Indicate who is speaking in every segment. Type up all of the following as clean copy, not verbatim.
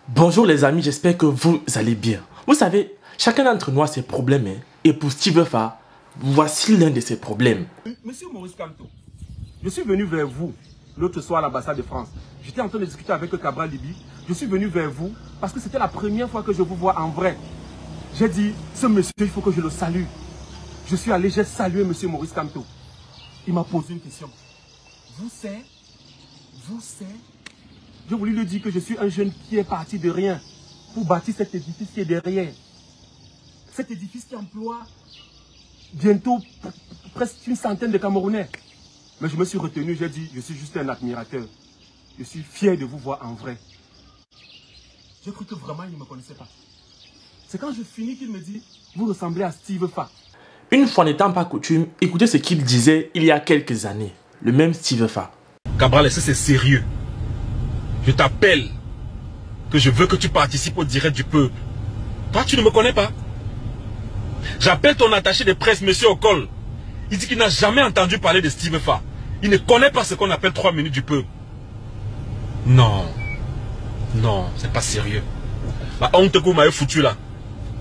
Speaker 1: Bonjour les amis, j'espère que vous allez bien. Vous savez, chacun d'entre nous a ses problèmes. Et pour Steve Fa, voici l'un de ses problèmes.
Speaker 2: Monsieur Maurice Kamto, je suis venu vers vous l'autre soir à l'ambassade de France. J'étais en train de discuter avec Cabral Libi. Je suis venu vers vous parce que c'était la première fois que je vous vois en vrai. J'ai dit, ce monsieur, il faut que je le salue. Je suis allé, j'ai salué monsieur Maurice Kamto. Il m'a posé une question. Vous savez, j'ai voulu lui dire que je suis un jeune qui est parti de rien pour bâtir cet édifice qui est derrière. Cet édifice qui emploie bientôt presque une centaine de Camerounais. Mais je me suis retenu, j'ai dit, je suis juste un admirateur. Je suis fier de vous voir en vrai. J'ai cru que vraiment il ne me connaissait pas. C'est quand je finis qu'il me dit, vous ressemblez à Steve Fa.
Speaker 1: Une fois n'étant pas coutume, écoutez ce qu'il disait il y a quelques années. Le même Steve Fa.
Speaker 2: Cabral, ça c'est sérieux. Je t'appelle que je veux que tu participes au direct du peuple. Toi, tu ne me connais pas. J'appelle ton attaché de presse, monsieur Okol. Il dit qu'il n'a jamais entendu parler de Steve Fa. Il ne connaît pas ce qu'on appelle 3 minutes du peuple. Non. Non, c'est pas sérieux. La honte que vous m'avez foutu là,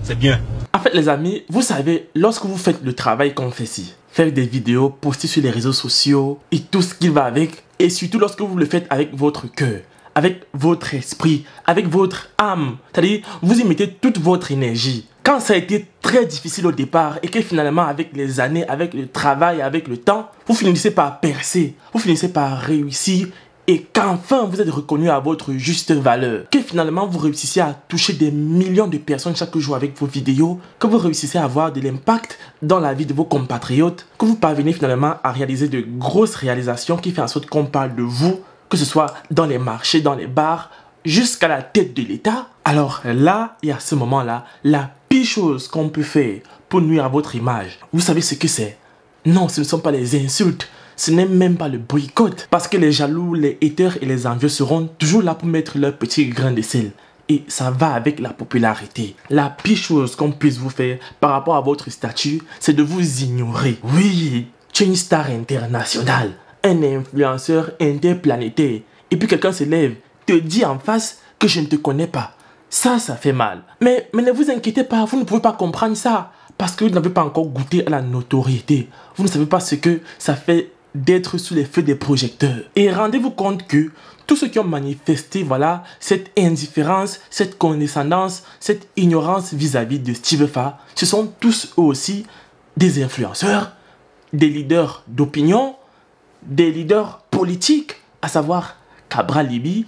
Speaker 2: c'est bien.
Speaker 1: En fait les amis, vous savez, lorsque vous faites le travail qu'on fait ici, faire des vidéos, poster sur les réseaux sociaux et tout ce qui va avec, et surtout lorsque vous le faites avec votre cœur, avec votre esprit, avec votre âme, c'est-à-dire vous y mettez toute votre énergie. Quand ça a été très difficile au départ et que finalement avec les années, avec le travail, avec le temps, vous finissez par percer, vous finissez par réussir et qu'enfin vous êtes reconnu à votre juste valeur, que finalement vous réussissez à toucher des millions de personnes chaque jour avec vos vidéos, que vous réussissez à avoir de l'impact dans la vie de vos compatriotes, que vous parvenez finalement à réaliser de grosses réalisations qui font en sorte qu'on parle de vous, que ce soit dans les marchés, dans les bars, jusqu'à la tête de l'État. Alors là, et à ce moment-là, la pire chose qu'on peut faire pour nuire à votre image, vous savez ce que c'est? Non, ce ne sont pas les insultes. Ce n'est même pas le boycott. Parce que les jaloux, les haters et les envieux seront toujours là pour mettre leur petit grain de sel. Et ça va avec la popularité. La pire chose qu'on puisse vous faire par rapport à votre statut, c'est de vous ignorer. Oui, tu es une star internationale, un influenceur interplanétaire. Et puis quelqu'un se lève, te dit en face que je ne te connais pas. Ça fait mal. Mais ne vous inquiétez pas, vous ne pouvez pas comprendre ça. Parce que vous n'avez pas encore goûté à la notoriété. Vous ne savez pas ce que ça fait d'être sous les feux des projecteurs. Et rendez-vous compte que tous ceux qui ont manifesté, voilà, cette indifférence, cette condescendance, cette ignorance vis-à-vis de Steve Fa, ce sont tous eux aussi des influenceurs, des leaders d'opinion, des leaders politiques, à savoir Cabral Libi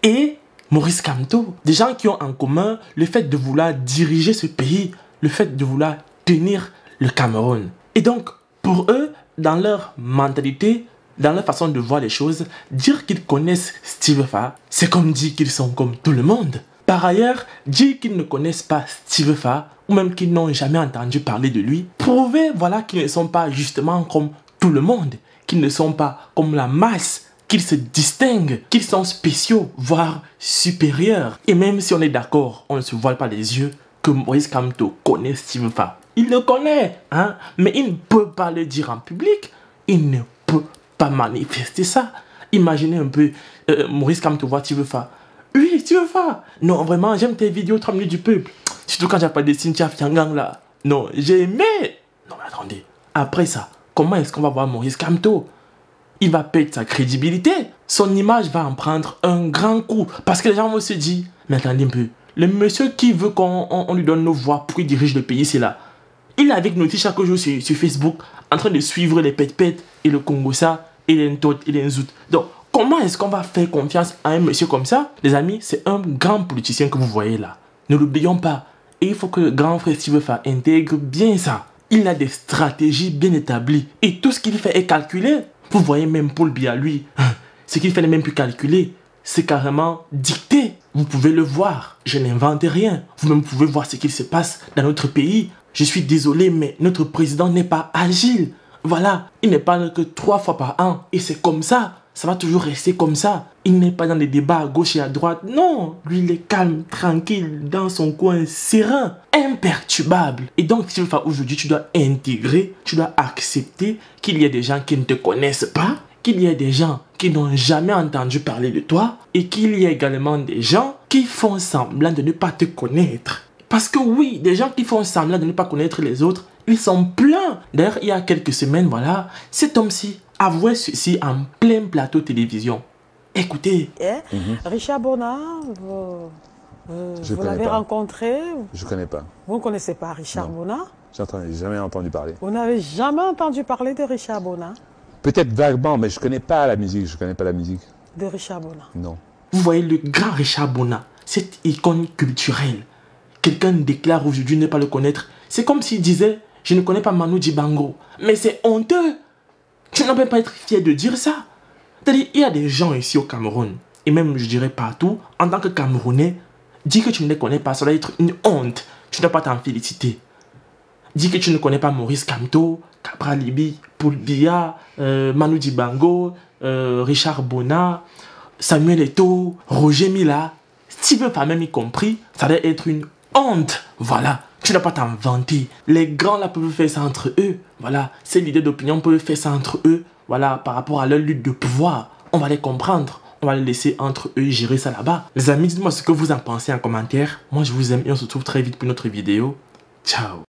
Speaker 1: et Maurice Kamto. Des gens qui ont en commun le fait de vouloir diriger ce pays, le fait de vouloir tenir le Cameroun. Et donc, pour eux, dans leur mentalité, dans leur façon de voir les choses, dire qu'ils connaissent Steve Fa, c'est comme dire qu'ils sont comme tout le monde. Par ailleurs, dire qu'ils ne connaissent pas Steve Fa, ou même qu'ils n'ont jamais entendu parler de lui, prouver voilà, qu'ils ne sont pas justement comme tout le monde, qu'ils ne sont pas comme la masse, qu'ils se distinguent, qu'ils sont spéciaux, voire supérieurs. Et même si on est d'accord, on ne se voile pas les yeux, que Maurice Kamto connaît Steve Fa. Il le connaît, hein, mais il ne peut pas le dire en public. Il ne peut pas manifester ça. Imaginez un peu Maurice Kamto voir Steve Fa. Oui, Steve Fa. Non, vraiment, j'aime tes vidéos 3 minutes du peuple. Surtout quand j'ai pas des Cynthia Fiangang là. Non, j'ai aimé. Non, mais attendez. Après ça, comment est-ce qu'on va voir Maurice Kamto? Il va perdre sa crédibilité. Son image va en prendre un grand coup. Parce que les gens vont se dire, mais attendez un peu. Le monsieur qui veut qu'on lui donne nos voix pour qu'il dirige le pays, c'est là. Il est avec nous chaque jour sur Facebook, en train de suivre les pet-pet et le Congossa et les Ntot et les Nzout. Donc, comment est-ce qu'on va faire confiance à un monsieur comme ça? Les amis, c'est un grand politicien que vous voyez là. Ne l'oublions pas. Et il faut que le grand frère Steve Fa intègre bien ça. Il a des stratégies bien établies. Et tout ce qu'il fait est calculé. Vous voyez même Paul Biya, lui, ce qu'il fait n'est même plus calculé. C'est carrément dicté. Vous pouvez le voir. Je n'invente rien. Vous-même pouvez voir ce qu'il se passe dans notre pays. Je suis désolé, mais notre président n'est pas agile. Voilà, il ne parle que 3 fois par an. Et c'est comme ça. Ça va toujours rester comme ça. Il n'est pas dans les débats à gauche et à droite. Non, lui, il est calme, tranquille, dans son coin, serein, imperturbable. Et donc, aujourd'hui, tu dois intégrer, tu dois accepter qu'il y a des gens qui ne te connaissent pas qu'il y ait des gens qui n'ont jamais entendu parler de toi et qu'il y ait également des gens qui font semblant de ne pas te connaître. Parce que oui, des gens qui font semblant de ne pas connaître les autres, ils sont pleins. D'ailleurs, il y a quelques semaines, voilà, cet homme-ci avouait ceci en plein plateau télévision. Écoutez.
Speaker 3: Richard Bona, vous l'avez rencontré?
Speaker 4: Je ne connais pas.
Speaker 3: Vous ne connaissez pas Richard Bona?
Speaker 4: Je n'ai jamais entendu parler.
Speaker 3: Vous n'avez jamais entendu parler de Richard Bona?
Speaker 4: Peut-être vaguement, mais je ne connais pas la musique. Je connais pas la musique.
Speaker 3: De Richard Bona?
Speaker 4: Non.
Speaker 1: Vous voyez le grand Richard Bona, cette icône culturelle. Quelqu'un déclare aujourd'hui ne pas le connaître. C'est comme s'il disait, je ne connais pas Manu Dibango. Mais c'est honteux. Tu ne peux pas être fier de dire ça. C'est-à-dire, il y a des gens ici au Cameroun, et même je dirais partout, en tant que Camerounais, dire que tu ne les connais pas, ça doit être une honte. Tu ne dois pas t'en féliciter. Dis que tu ne connais pas Maurice Kamto, Capra Libi, Paul Biya, Manu Dibango, Richard Bona, Samuel Eto'o, Roger Mila, Steven Famem y compris, ça doit être une honte. Voilà, tu ne dois pas t'en vanter. Les grands là peuvent faire ça entre eux. Voilà, ces leaders d'opinion peuvent faire ça entre eux. Voilà, par rapport à leur lutte de pouvoir. On va les comprendre. On va les laisser entre eux gérer ça là-bas. Les amis, dites-moi ce que vous en pensez en commentaire. Moi, je vous aime et on se retrouve très vite pour une autre vidéo. Ciao.